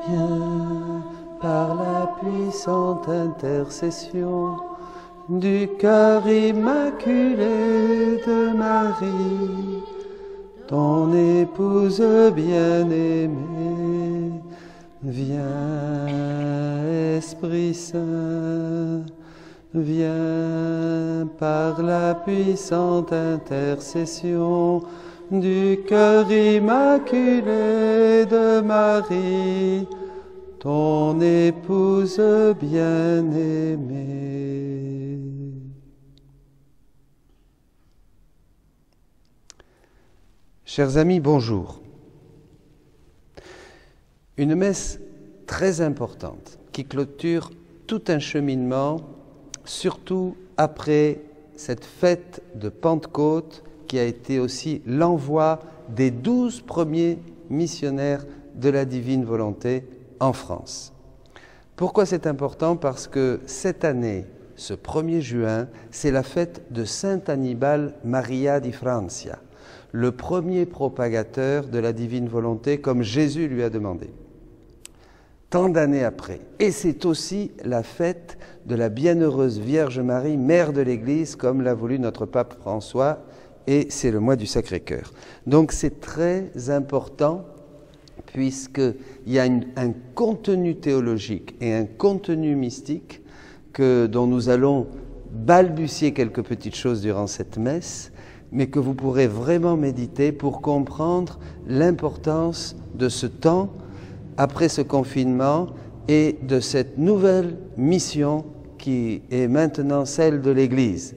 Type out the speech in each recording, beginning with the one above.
Viens par la puissante intercession du cœur immaculé de Marie, ton épouse bien-aimée. Viens, Esprit Saint, viens par la puissante intercession du cœur immaculé de Marie, ton épouse bien-aimée. Chers amis, bonjour. Une messe très importante qui clôture tout un cheminement, surtout après cette fête de Pentecôte qui a été aussi l'envoi des 12 premiers missionnaires de la divine volonté en France. Pourquoi c'est important? Parce que cette année, ce 1er juin, c'est la fête de Saint Annibale Maria di Francia, le premier propagateur de la divine volonté comme Jésus lui a demandé. Tant d'années après. Et c'est aussi la fête de la bienheureuse Vierge Marie, mère de l'Église, comme l'a voulu notre pape François, et c'est le mois du Sacré-Cœur. Donc c'est très important, puisqu'il y a un contenu théologique et un contenu mystique dont nous allons balbutier quelques petites choses durant cette messe, mais que vous pourrez vraiment méditer pour comprendre l'importance de ce temps après ce confinement et de cette nouvelle mission qui est maintenant celle de l'Église.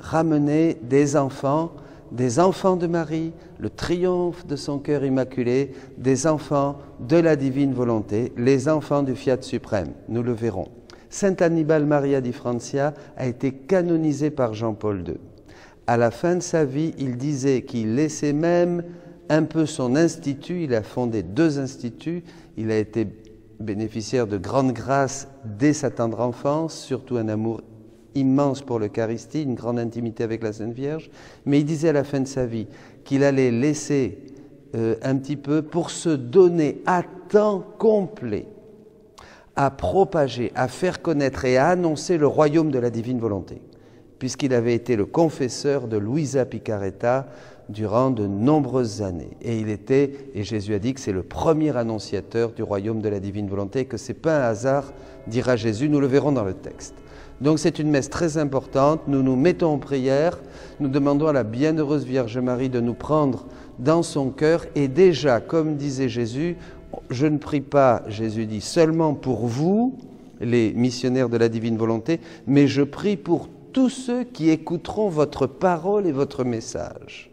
Ramener des enfants de Marie, le triomphe de son cœur immaculé, des enfants de la divine volonté, les enfants du Fiat suprême. Nous le verrons. Saint Annibale Maria di Francia a été canonisé par Jean-Paul II. À la fin de sa vie, il disait qu'il laissait même un peu son institut. Il a fondé 2 instituts. Il a été bénéficiaire de grandes grâces dès sa tendre enfance, surtout un amour immense pour l'Eucharistie, une grande intimité avec la Sainte Vierge. Mais il disait à la fin de sa vie qu'il allait laisser un petit peu pour se donner à temps complet à propager, à faire connaître et à annoncer le royaume de la divine volonté, puisqu'il avait été le confesseur de Luisa Picaretta durant de nombreuses années. Et Jésus a dit que c'est le premier annonciateur du royaume de la divine volonté, que ce n'est pas un hasard, dira Jésus, nous le verrons dans le texte. Donc c'est une messe très importante, nous nous mettons en prière, nous demandons à la bienheureuse Vierge Marie de nous prendre dans son cœur, et déjà, comme disait Jésus, je ne prie pas, Jésus dit, seulement pour vous, les missionnaires de la divine volonté, mais je prie pour tous ceux qui écouteront votre parole et votre message.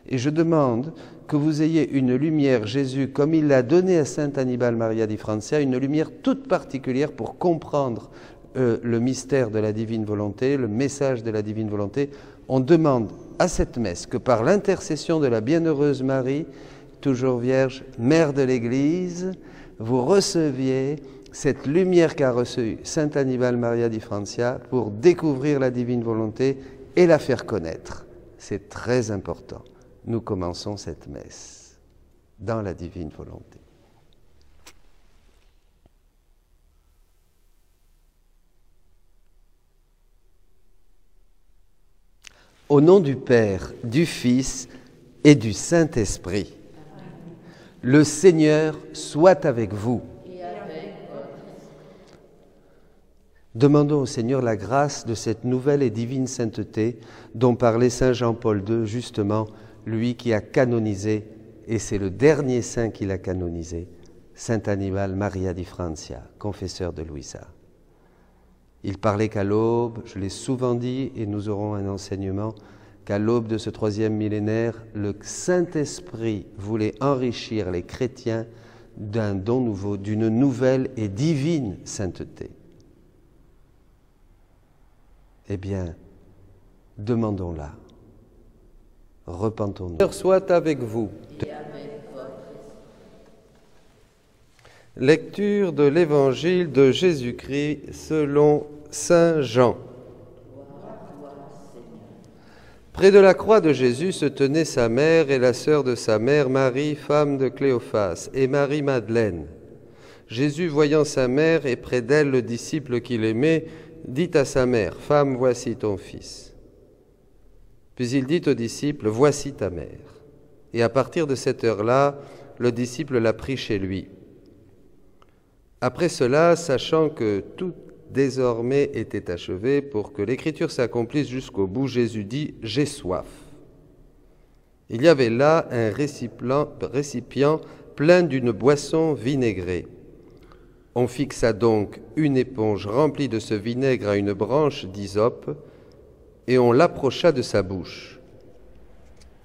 Et je demande que vous ayez une lumière, Jésus, comme il l'a donnée à Saint Annibale Maria di Francia, une lumière toute particulière pour comprendre le mystère de la divine volonté, le message de la divine volonté. On demande à cette messe que par l'intercession de la bienheureuse Marie, toujours Vierge, Mère de l'Église, vous receviez cette lumière qu'a reçue Saint Annibale Maria di Francia pour découvrir la divine volonté et la faire connaître. C'est très important. Nous commençons cette messe dans la divine volonté. Au nom du Père, du Fils et du Saint-Esprit, le Seigneur soit avec vous. Demandons au Seigneur la grâce de cette nouvelle et divine sainteté dont parlait Saint Jean-Paul II, justement, lui qui a canonisé, et c'est le dernier saint qu'il a canonisé, Saint Annibale Maria di Francia, confesseur de Luisa. Il parlait qu'à l'aube, je l'ai souvent dit, et nous aurons un enseignement, qu'à l'aube de ce 3e millénaire, le Saint-Esprit voulait enrichir les chrétiens d'un don nouveau, d'une nouvelle et divine sainteté. Eh bien, demandons-la. Repentons-nous. Que soit avec vous. Lecture de l'Évangile de Jésus-Christ selon Saint Jean. Près de la croix de Jésus se tenaient sa mère et la sœur de sa mère, Marie, femme de Cléophas, et Marie-Madeleine. Jésus, voyant sa mère et près d'elle le disciple qu'il aimait, dit à sa mère, « Femme, voici ton fils. » Puis il dit au disciple, « Voici ta mère. » Et à partir de cette heure-là, le disciple l'a pris chez lui. Après cela, sachant que tout désormais était achevé, pour que l'écriture s'accomplisse jusqu'au bout, Jésus dit « J'ai soif ». Il y avait là un récipient plein d'une boisson vinaigrée. On fixa donc une éponge remplie de ce vinaigre à une branche d'hysope, et on l'approcha de sa bouche.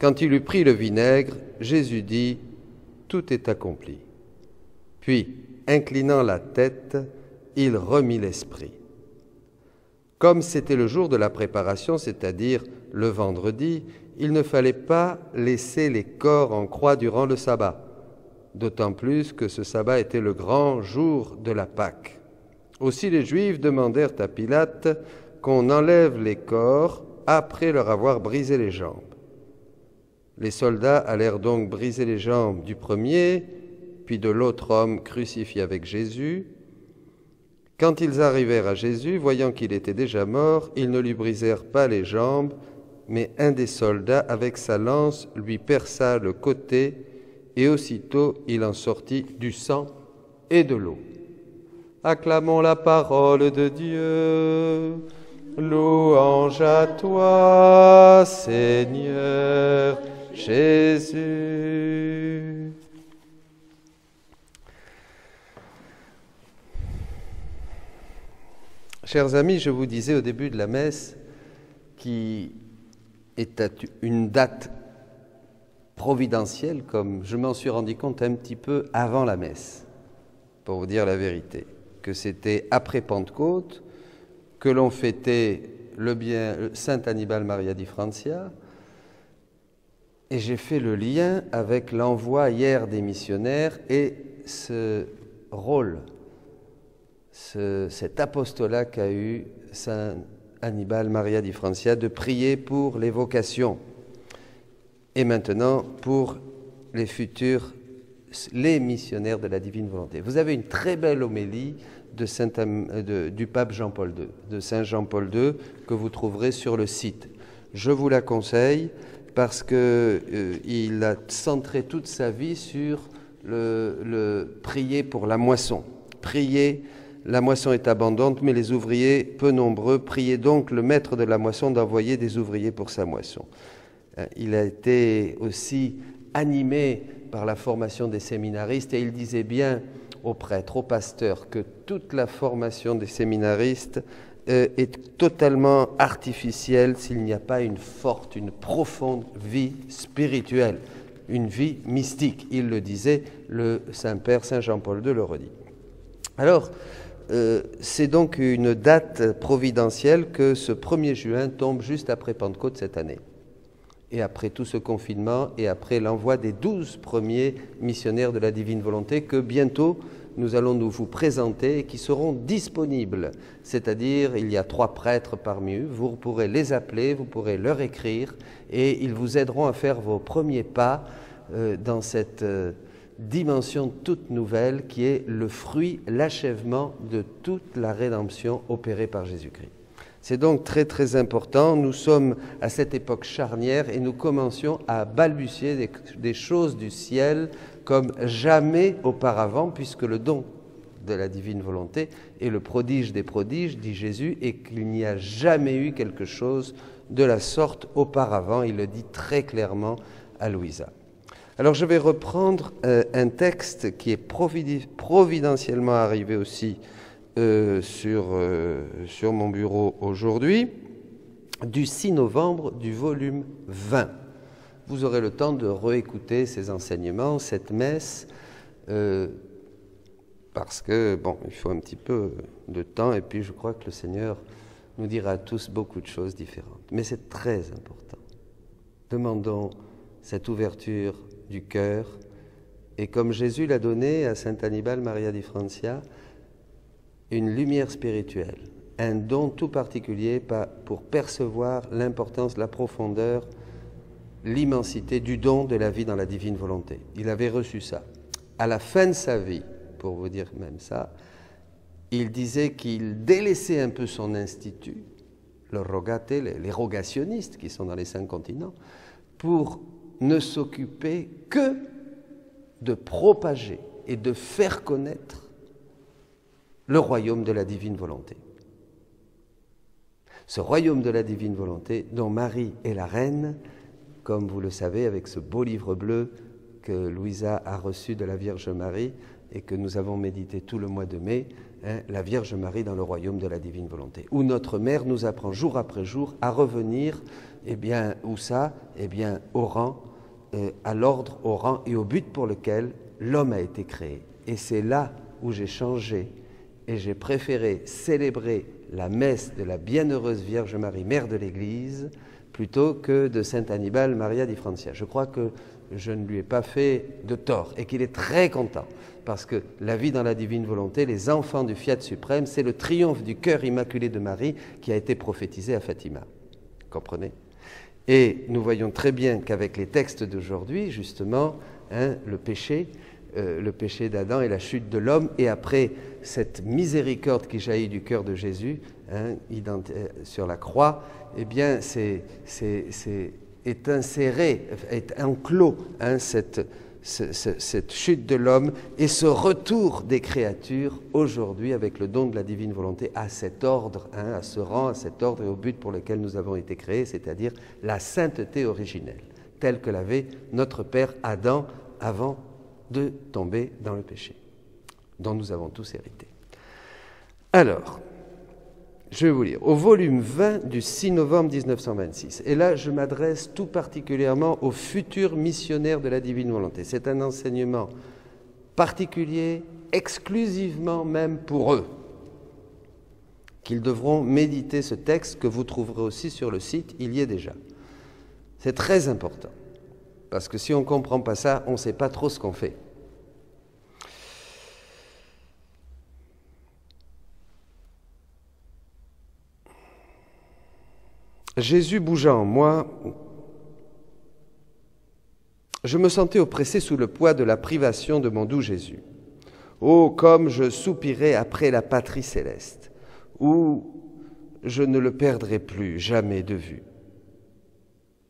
Quand il eut pris le vinaigre, Jésus dit « Tout est accompli ». Puis, inclinant la tête, il remit l'esprit. Comme c'était le jour de la préparation, c'est-à-dire le vendredi, il ne fallait pas laisser les corps en croix durant le sabbat, d'autant plus que ce sabbat était le grand jour de la Pâque. Aussi les Juifs demandèrent à Pilate qu'on enlève les corps après leur avoir brisé les jambes. Les soldats allèrent donc briser les jambes du premier, puis de l'autre homme crucifié avec Jésus. Quand ils arrivèrent à Jésus, voyant qu'il était déjà mort, ils ne lui brisèrent pas les jambes, mais un des soldats, avec sa lance, lui perça le côté, et aussitôt il en sortit du sang et de l'eau. Acclamons la parole de Dieu. Louange à toi, Seigneur Jésus. Chers amis, je vous disais au début de la messe qui était une date providentielle, comme je m'en suis rendu compte un petit peu avant la messe, pour vous dire la vérité, que c'était après Pentecôte, que l'on fêtait Saint Annibale Maria di Francia, et j'ai fait le lien avec l'envoi hier des missionnaires et ce rôle, cet apostolat qu'a eu Saint Annibale Maria di Francia de prier pour les vocations et maintenant pour les missionnaires de la divine volonté. Vous avez une très belle homélie du pape Jean-Paul II, de Saint Jean-Paul II, que vous trouverez sur le site. Je vous la conseille parce qu'il a centré toute sa vie sur le prier pour la moisson. Prier, la moisson est abondante, mais les ouvriers peu nombreux. Priez donc le maître de la moisson d'envoyer des ouvriers pour sa moisson. Il a été aussi animé par la formation des séminaristes et il disait bien aux prêtres, aux pasteurs, que toute la formation des séminaristes est totalement artificielle s'il n'y a pas une forte, une profonde vie spirituelle, une vie mystique. Il le disait, le Saint-Père, Saint Jean-Paul II le redit. Alors, c'est donc une date providentielle que ce 1er juin tombe juste après Pentecôte cette année. Et après tout ce confinement et après l'envoi des 12 premiers missionnaires de la divine volonté que bientôt nous allons nous vous présenter et qui seront disponibles. C'est-à-dire, il y a 3 prêtres parmi eux, vous pourrez les appeler, vous pourrez leur écrire et ils vous aideront à faire vos premiers pas dans cette dimension toute nouvelle qui est le fruit, l'achèvement de toute la rédemption opérée par Jésus-Christ. C'est donc très très important, nous sommes à cette époque charnière et nous commencions à balbutier des choses du ciel comme jamais auparavant, puisque le don de la divine volonté est le prodige des prodiges, dit Jésus, et qu'il n'y a jamais eu quelque chose de la sorte auparavant, il le dit très clairement à Louisa. Alors je vais reprendre un texte qui est providentiellement arrivé aussi sur mon bureau aujourd'hui, du 6 novembre du volume 20. Vous aurez le temps de réécouter ces enseignements, cette messe, parce que, bon, il faut un petit peu de temps, et puis je crois que le Seigneur nous dira à tous beaucoup de choses différentes. Mais c'est très important. Demandons cette ouverture du cœur, et comme Jésus l'a donné à Saint Annibale Maria di Francia, une lumière spirituelle, un don tout particulier pour percevoir l'importance, la profondeur, l'immensité du don de la vie dans la divine volonté. Il avait reçu ça. À la fin de sa vie, pour vous dire même ça, il disait qu'il délaissait un peu son institut, le rogate, les rogationnistes qui sont dans les 5 continents, pour ne s'occuper que de propager et de faire connaître le royaume de la divine volonté. Ce royaume de la divine volonté dont Marie est la reine, comme vous le savez, avec ce beau livre bleu que Louisa a reçu de la Vierge Marie et que nous avons médité tout le mois de mai, la Vierge Marie dans le royaume de la divine volonté, où notre mère nous apprend jour après jour à revenir, où ça? Au rang, à l'ordre, au rang et au but pour lequel l'homme a été créé. Et c'est là où j'ai changé et j'ai préféré célébrer la messe de la bienheureuse Vierge Marie, mère de l'Église, plutôt que de Saint Hannibal Maria di Francia. Je crois que je ne lui ai pas fait de tort et qu'il est très content parce que la vie dans la divine volonté, les enfants du Fiat suprême, c'est le triomphe du cœur immaculé de Marie qui a été prophétisé à Fatima. Comprenez? Et nous voyons très bien qu'avec les textes d'aujourd'hui, justement, le péché d'Adam et la chute de l'homme, et après cette miséricorde qui jaillit du cœur de Jésus sur la croix, est inséré, est enclos cette chute de l'homme et ce retour des créatures aujourd'hui avec le don de la divine volonté à cet ordre, à ce rang, à cet ordre et au but pour lequel nous avons été créés, c'est-à-dire la sainteté originelle, telle que l'avait notre Père Adam avant de tomber dans le péché, dont nous avons tous hérité. Alors, je vais vous lire, au volume 20 du 6 novembre 1926, et là je m'adresse tout particulièrement aux futurs missionnaires de la divine volonté. C'est un enseignement particulier, exclusivement même pour eux, qu'ils devront méditer ce texte que vous trouverez aussi sur le site, il y est déjà. C'est très important, parce que si on ne comprend pas ça, on ne sait pas trop ce qu'on fait. Jésus bougea en moi, je me sentais oppressé sous le poids de la privation de mon doux Jésus. Oh, comme je soupirais après la patrie céleste, où je ne le perdrai plus jamais de vue,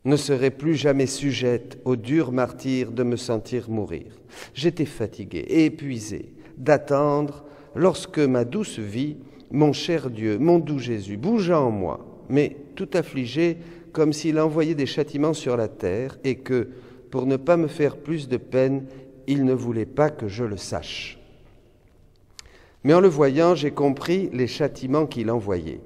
ne serai plus jamais sujette au dur martyre de me sentir mourir. J'étais fatigué et épuisé d'attendre lorsque ma douce vie, mon cher Dieu, mon doux Jésus, bougea en moi, mais tout affligé, comme s'il envoyait des châtiments sur la terre et que, pour ne pas me faire plus de peine, il ne voulait pas que je le sache. Mais en le voyant, j'ai compris les châtiments qu'il envoyait.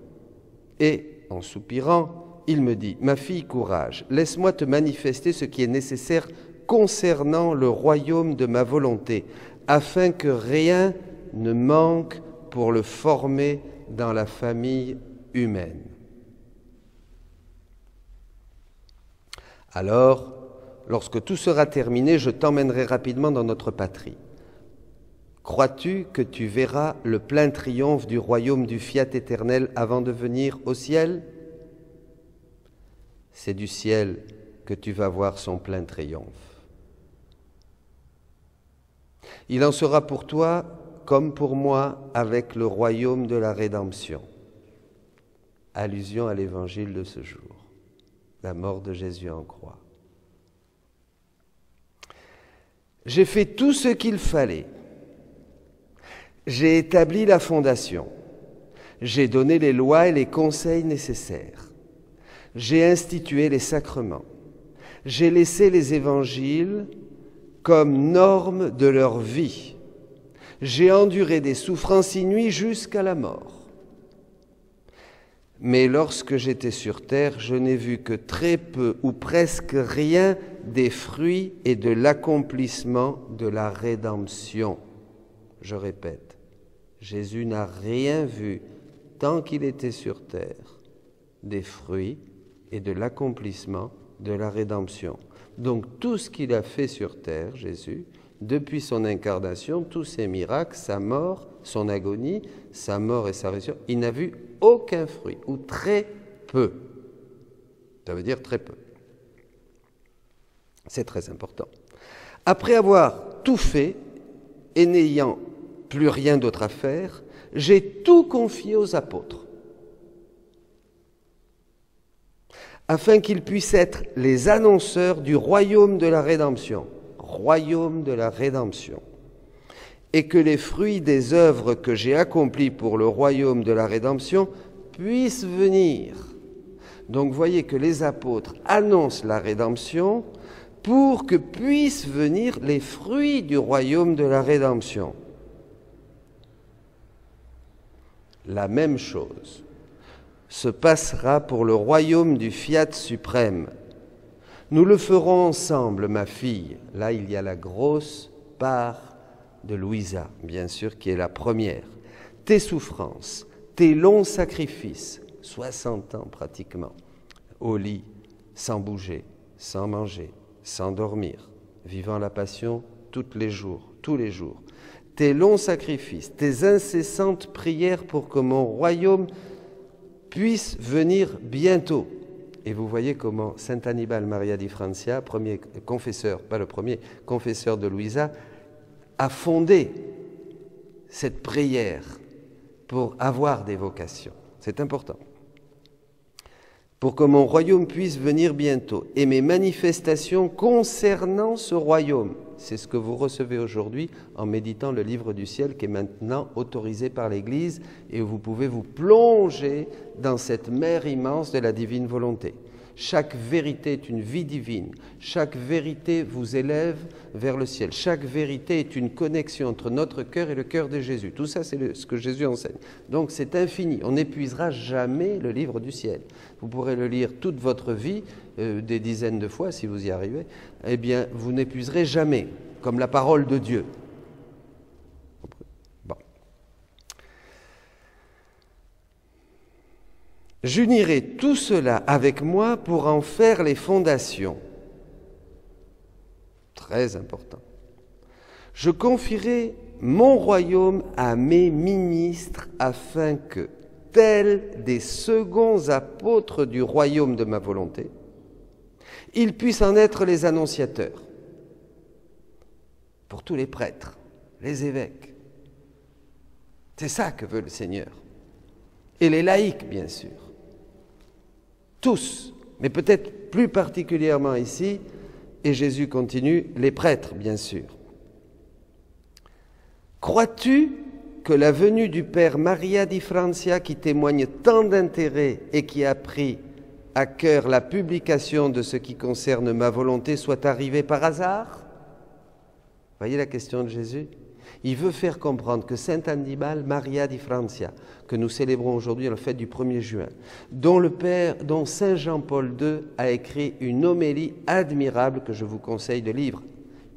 Et, en soupirant, il me dit « Ma fille, courage, laisse-moi te manifester ce qui est nécessaire concernant le royaume de ma volonté, afin que rien ne manque pour le former dans la famille humaine. » Alors, lorsque tout sera terminé, je t'emmènerai rapidement dans notre patrie. Crois-tu que tu verras le plein triomphe du royaume du Fiat éternel avant de venir au ciel? C'est du ciel que tu vas voir son plein triomphe. Il en sera pour toi comme pour moi avec le royaume de la rédemption. Allusion à l'évangile de ce jour. La mort de Jésus en croix. J'ai fait tout ce qu'il fallait. J'ai établi la fondation. J'ai donné les lois et les conseils nécessaires. J'ai institué les sacrements. J'ai laissé les évangiles comme norme de leur vie. J'ai enduré des souffrances inouïes jusqu'à la mort. Mais lorsque j'étais sur terre, je n'ai vu que très peu ou presque rien des fruits et de l'accomplissement de la rédemption. Je répète, Jésus n'a rien vu tant qu'il était sur terre des fruits et de l'accomplissement de la rédemption. Donc tout ce qu'il a fait sur terre, Jésus, depuis son incarnation, tous ses miracles, sa mort, son agonie, sa mort et sa résurrection, il n'a vu aucun fruit, ou très peu. Ça veut dire très peu. C'est très important. Après avoir tout fait, et n'ayant plus rien d'autre à faire, j'ai tout confié aux apôtres, afin qu'ils puissent être les annonceurs du royaume de la rédemption. Royaume de la rédemption. Et que les fruits des œuvres que j'ai accomplies pour le royaume de la rédemption puissent venir. Donc voyez que les apôtres annoncent la rédemption pour que puissent venir les fruits du royaume de la rédemption. La même chose se passera pour le royaume du Fiat suprême. Nous le ferons ensemble, ma fille. Là, il y a la grosse part de Louisa, bien sûr, qui est la première. Tes souffrances, tes longs sacrifices, 60 ans pratiquement, au lit, sans bouger, sans manger, sans dormir, vivant la passion tous les jours. Tes longs sacrifices, tes incessantes prières pour que mon royaume puisse venir bientôt. Et vous voyez comment Saint Annibale Maria di Francia, premier confesseur, pas le premier, confesseur de Louisa, a fondé cette prière pour avoir des vocations. C'est important. Pour que mon royaume puisse venir bientôt. Et mes manifestations concernant ce royaume, c'est ce que vous recevez aujourd'hui en méditant le livre du ciel qui est maintenant autorisé par l'Église et où vous pouvez vous plonger dans cette mer immense de la divine volonté. Chaque vérité est une vie divine. Chaque vérité vous élève vers le ciel. Chaque vérité est une connexion entre notre cœur et le cœur de Jésus. Tout ça, c'est ce que Jésus enseigne. Donc, c'est infini. On n'épuisera jamais le livre du ciel. Vous pourrez le lire toute votre vie, des dizaines de fois, si vous y arrivez. Eh bien, vous n'épuiserez jamais, comme la parole de Dieu. Bon. J'unirai tout cela avec moi pour en faire les fondations. Très important. Je confierai mon royaume à mes ministres afin que, tels des seconds apôtres du royaume de ma volonté, ils puissent en être les annonciateurs. Pour tous les prêtres, les évêques. C'est ça que veut le Seigneur. Et les laïcs, bien sûr. Tous, mais peut-être plus particulièrement ici, et Jésus continue, les prêtres, bien sûr. Crois-tu que la venue du Père Maria di Francia, qui témoigne tant d'intérêt et qui a pris à cœur la publication de ce qui concerne ma volonté, soit arrivée par hasard? Voyez la question de Jésus? Il veut faire comprendre que Saint Annibale Maria di Francia, que nous célébrons aujourd'hui à la fête du 1er juin, dont Saint Jean-Paul II a écrit une homélie admirable que je vous conseille de lire.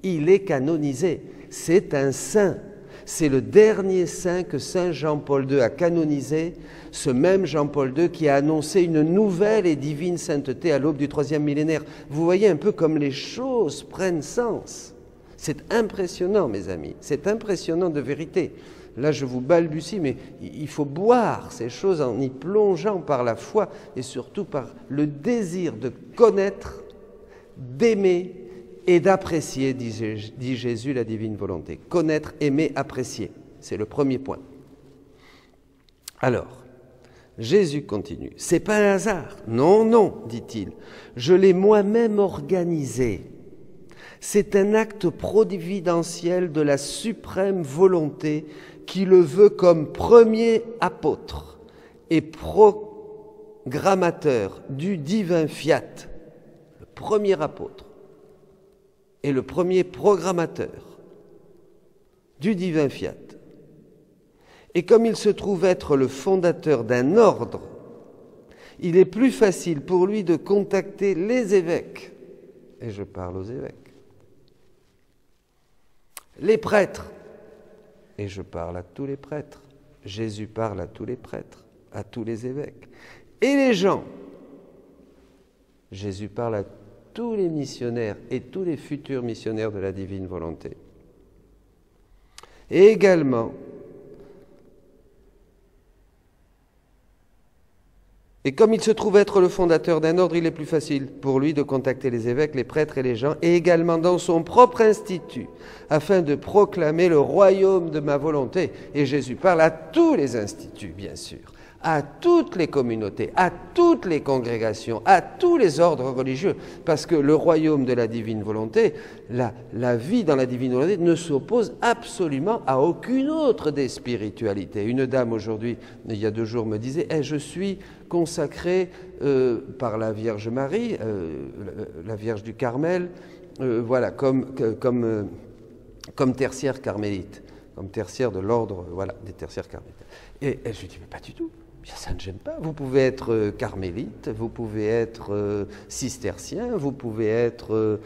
Il est canonisé, c'est un saint. C'est le dernier saint que Saint Jean-Paul II a canonisé, ce même Jean-Paul II qui a annoncé une nouvelle et divine sainteté à l'aube du 3e millénaire. Vous voyez un peu comme les choses prennent sens. C'est impressionnant, mes amis, c'est impressionnant de vérité. Là, je vous balbutie, mais il faut boire ces choses en y plongeant par la foi et surtout par le désir de connaître, d'aimer et d'apprécier, dit Jésus, la divine volonté. Connaître, aimer, apprécier. C'est le premier point. Alors, Jésus continue. C'est pas un hasard. Non, non, dit-il. Je l'ai moi-même organisé. C'est un acte providentiel de la suprême volonté qui le veut comme premier apôtre et programmateur du divin fiat. Le premier apôtre et le premier programmateur du divin fiat. Et comme il se trouve être le fondateur d'un ordre, il est plus facile pour lui de contacter les évêques, et je parle aux évêques, les prêtres, et je parle à tous les prêtres, Jésus parle à tous les prêtres, à tous les évêques, et les gens, Jésus parle à tous les missionnaires et tous les futurs missionnaires de la divine volonté. Et également, et comme il se trouve être le fondateur d'un ordre, il est plus facile pour lui de contacter les évêques, les prêtres et les gens, et également dans son propre institut, afin de proclamer le royaume de ma volonté. Et Jésus parle à tous les instituts, bien sûr, à toutes les communautés, à toutes les congrégations, à tous les ordres religieux, parce que le royaume de la divine volonté, la vie dans la divine volonté ne s'oppose absolument à aucune autre des spiritualités. Une dame aujourd'hui, il y a 2 jours, me disait « Je suis consacrée par la Vierge Marie, la Vierge du Carmel, voilà, comme tertiaire carmélite, comme tertiaire de l'ordre, voilà, des tertiaires carmélites. » Et je lui dis « Mais pas du tout. Ça ne gêne pas. Vous pouvez être carmélite, vous pouvez être cistercien, vous pouvez être,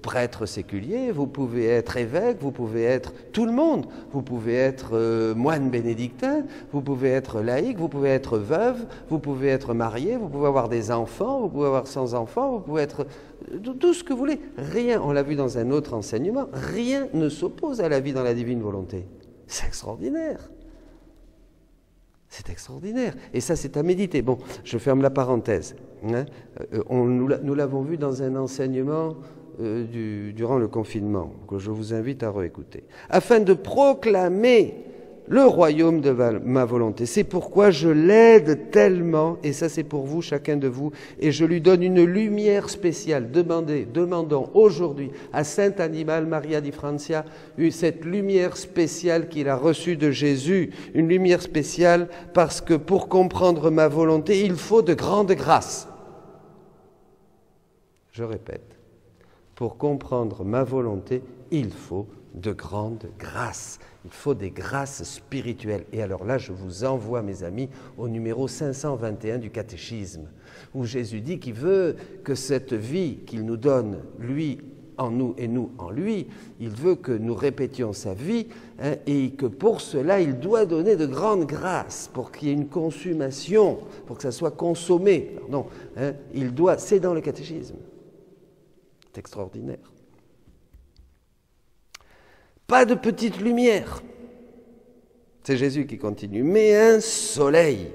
prêtre séculier, vous pouvez être évêque, vous pouvez être tout le monde. Vous pouvez être moine bénédictin, vous pouvez être laïque, vous pouvez être veuve, vous pouvez être marié, vous pouvez avoir des enfants, vous pouvez avoir sans enfants, vous pouvez être tout ce que vous voulez. Rien, on l'a vu dans un autre enseignement, rien ne s'oppose à la vie dans la divine volonté. C'est extraordinaire. C'est extraordinaire. Et ça, c'est à méditer. Bon, je ferme la parenthèse. Hein. Nous l'avons vu dans un enseignement durant le confinement, que je vous invite à réécouter. Afin de proclamer le royaume de ma volonté. C'est pourquoi je l'aide tellement, et ça c'est pour vous, chacun de vous, et je lui donne une lumière spéciale. Demandons aujourd'hui à Sainte Annibale Maria di Francia cette lumière spéciale qu'il a reçue de Jésus, une lumière spéciale parce que pour comprendre ma volonté, il faut de grandes grâces. Je répète, pour comprendre ma volonté, il faut de grandes grâces. Il faut des grâces spirituelles. Et alors là, je vous envoie, mes amis, au numéro 521 du catéchisme, où Jésus dit qu'il veut que cette vie qu'il nous donne, lui en nous et nous en lui, il veut que nous répétions sa vie, hein, et que pour cela, il doit donner de grandes grâces, pour qu'il y ait une consommation, pour que ça soit consommé. Pardon, hein, c'est dans le catéchisme. C'est extraordinaire. Pas de petite lumière, c'est Jésus qui continue, mais un soleil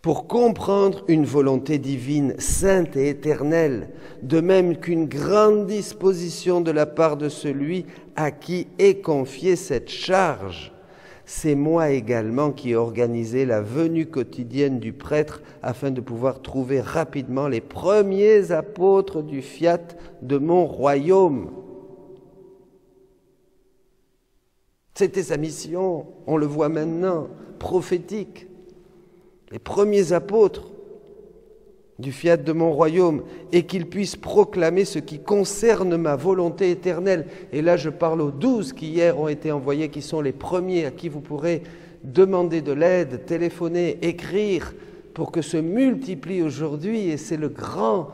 pour comprendre une volonté divine, sainte et éternelle, de même qu'une grande disposition de la part de celui à qui est confiée cette charge. C'est moi également qui ai organisé la venue quotidienne du prêtre afin de pouvoir trouver rapidement les premiers apôtres du fiat de mon royaume. C'était sa mission, on le voit maintenant, prophétique. Les premiers apôtres du fiat de mon royaume, et qu'ils puissent proclamer ce qui concerne ma volonté éternelle. Et là, je parle aux 12 qui hier ont été envoyés, qui sont les premiers à qui vous pourrez demander de l'aide, téléphoner, écrire, pour que se multiplie aujourd'hui, et c'est le grand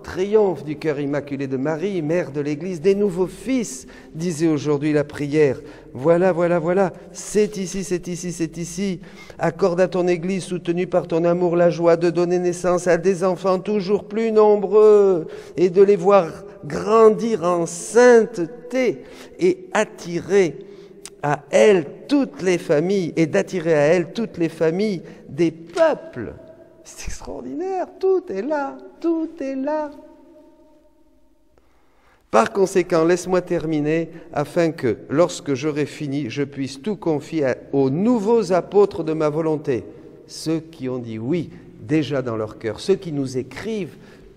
triomphe du cœur immaculé de Marie, mère de l'Église, des nouveaux fils, disait aujourd'hui la prière. Voilà, c'est ici. Accorde à ton Église, soutenue par ton amour, la joie de donner naissance à des enfants toujours plus nombreux et de les voir grandir en sainteté et attirer à elle toutes les familles des peuples. C'est extraordinaire, tout est là. Par conséquent, laisse-moi terminer afin que, lorsque j'aurai fini, je puisse tout confier aux nouveaux apôtres de ma volonté, ceux qui ont dit oui déjà dans leur cœur, ceux qui nous écrivent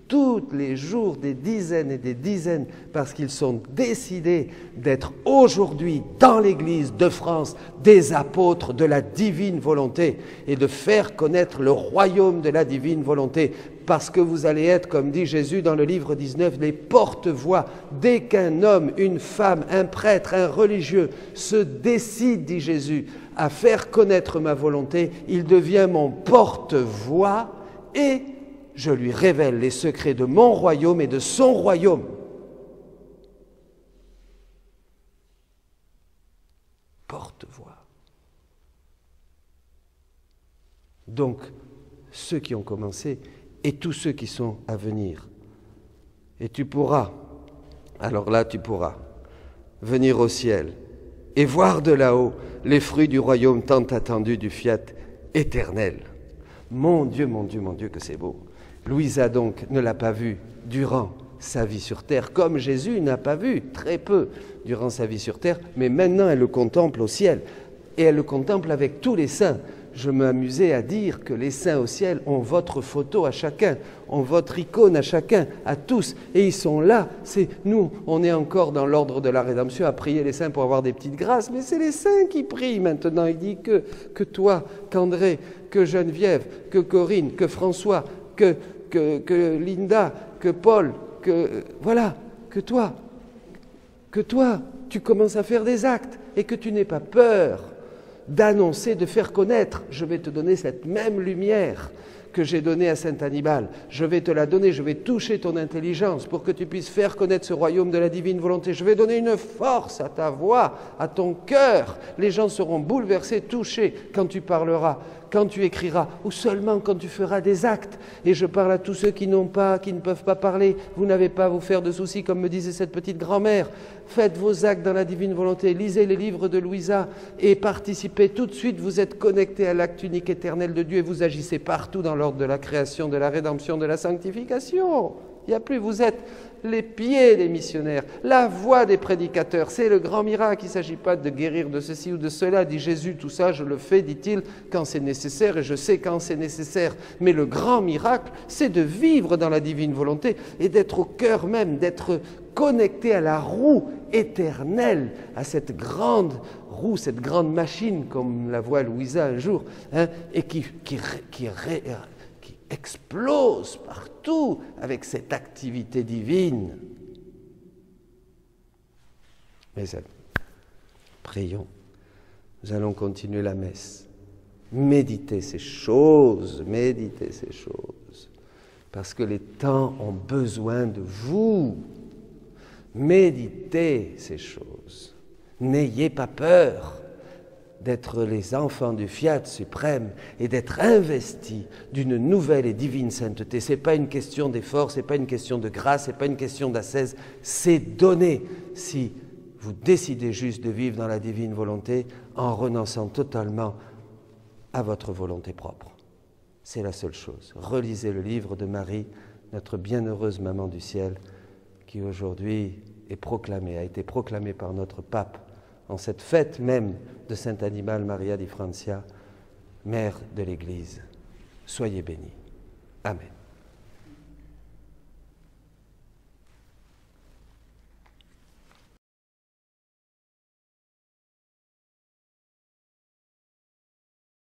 tous les jours des dizaines et des dizaines, parce qu'ils sont décidés d'être aujourd'hui dans l'Église de France des apôtres de la divine volonté et de faire connaître le royaume de la divine volonté, parce que vous allez être, comme dit Jésus dans le livre 19, les porte-voix. Dès qu'un homme, une femme, un prêtre, un religieux se décide, dit Jésus, à faire connaître ma volonté, il devient mon porte-voix et je lui révèle les secrets de mon royaume et de son royaume. Porte-voix. Donc, ceux qui ont commencé et tous ceux qui sont à venir. Et tu pourras, alors là tu pourras, venir au ciel et voir de là-haut les fruits du royaume tant attendu du fiat éternel. Mon Dieu, mon Dieu, mon Dieu, que c'est beau. Louisa donc ne l'a pas vu durant sa vie sur terre, comme Jésus n'a pas vu, très peu, durant sa vie sur terre, mais maintenant elle le contemple au ciel, et elle le contemple avec tous les saints. Je m'amusais à dire que les saints au ciel ont votre photo à chacun, ont votre icône à chacun, à tous, et ils sont là. C'est nous, on est encore dans l'ordre de la rédemption à prier les saints pour avoir des petites grâces, mais c'est les saints qui prient maintenant. Il dit que toi, qu'André, que Geneviève, que Corinne, que François, que Linda, que Paul, voilà, que toi, tu commences à faire des actes et que tu n'aies pas peur d'annoncer, de faire connaître. Je vais te donner cette même lumière que j'ai donnée à Saint Hannibal. Je vais te la donner, je vais toucher ton intelligence pour que tu puisses faire connaître ce royaume de la divine volonté. Je vais donner une force à ta voix, à ton cœur. Les gens seront bouleversés, touchés quand tu parleras, quand tu écriras, ou seulement quand tu feras des actes. Et je parle à tous ceux qui ne peuvent pas parler. Vous n'avez pas à vous faire de soucis, comme me disait cette petite grand-mère. Faites vos actes dans la divine volonté, lisez les livres de Louisa et participez tout de suite. Vous êtes connectés à l'acte unique éternel de Dieu et vous agissez partout dans l'ordre de la création, de la rédemption, de la sanctification. Il n'y a plus, vous êtes les pieds des missionnaires, la voix des prédicateurs. C'est le grand miracle. Il ne s'agit pas de guérir de ceci ou de cela, dit Jésus. Tout ça, je le fais, dit-il, quand c'est nécessaire, et je sais quand c'est nécessaire. Mais le grand miracle, c'est de vivre dans la divine volonté et d'être au cœur même, d'être connecté à la roue éternelle, à cette grande roue, cette grande machine, comme la voit Louisa un jour, et qui explose partout avec cette activité divine. Mes amis, prions. Nous allons continuer la messe. Méditez ces choses, parce que les temps ont besoin de vous. Méditez ces choses. N'ayez pas peur d'être les enfants du fiat suprême et d'être investis d'une nouvelle et divine sainteté. Ce n'est pas une question d'effort, ce n'est pas une question de grâce, ce n'est pas une question d'ascèse, c'est donné si vous décidez juste de vivre dans la divine volonté en renonçant totalement à votre volonté propre. C'est la seule chose. Relisez le livre de Marie, notre bienheureuse maman du ciel, qui aujourd'hui a été proclamée par notre pape en cette fête même de Saint Hannibal Maria di Francia, mère de l'Église. Soyez bénis. Amen.